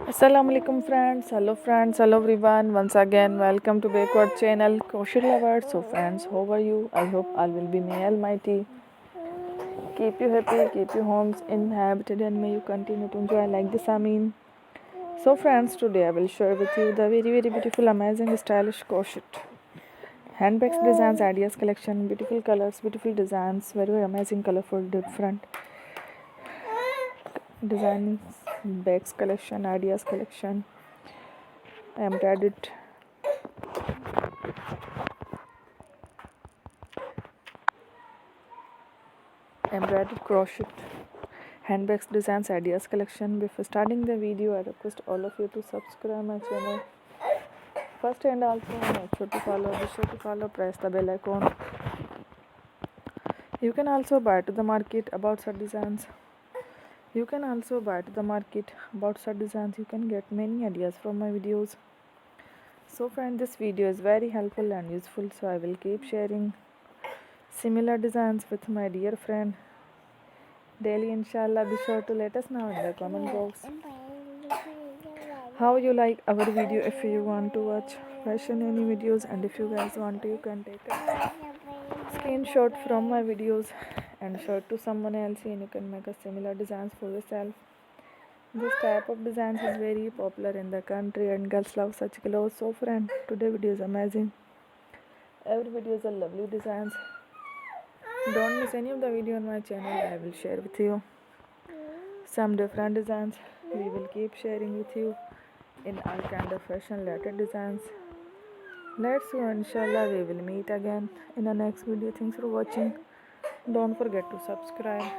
Assalamu alaikum friends, hello everyone. Once again, welcome to Backward channel Crochet Lovers. So friends, how are you? I hope all will be may Almighty keep you happy, keep your homes inhabited, and may you continue to enjoy like this. So friends, today I will share with you the very beautiful, amazing, stylish crochet handbags designs, ideas collection, beautiful colors, beautiful designs, very amazing, colorful, different designs, bags collection, ideas collection, embroidered crochet handbags designs ideas collection. Before starting the video, I request all of you to subscribe my channel first, and also make sure to follow, be sure to follow, press the bell icon. You can also buy to the market about such designs. You can get many ideas from my videos. So friend, this video is very helpful and useful, so I will keep sharing similar designs with my dear friend daily, inshallah. Be sure to let us know in the comment box how you like our video. If you want to watch fashion any videos, and if you guys want to, you can take a screenshot from my videos and share to someone else, and you can make a similar designs for yourself. This type of designs is very popular in the country and girls love such clothes. So friend, today video is amazing. Every video is a lovely designs. Don't miss any of the video on my channel. I will share with you some different designs. We will keep sharing with you in all kind of fashion related designs. Let's go, inshallah. We will meet again in the next video. Thanks for watching. Don't forget to subscribe.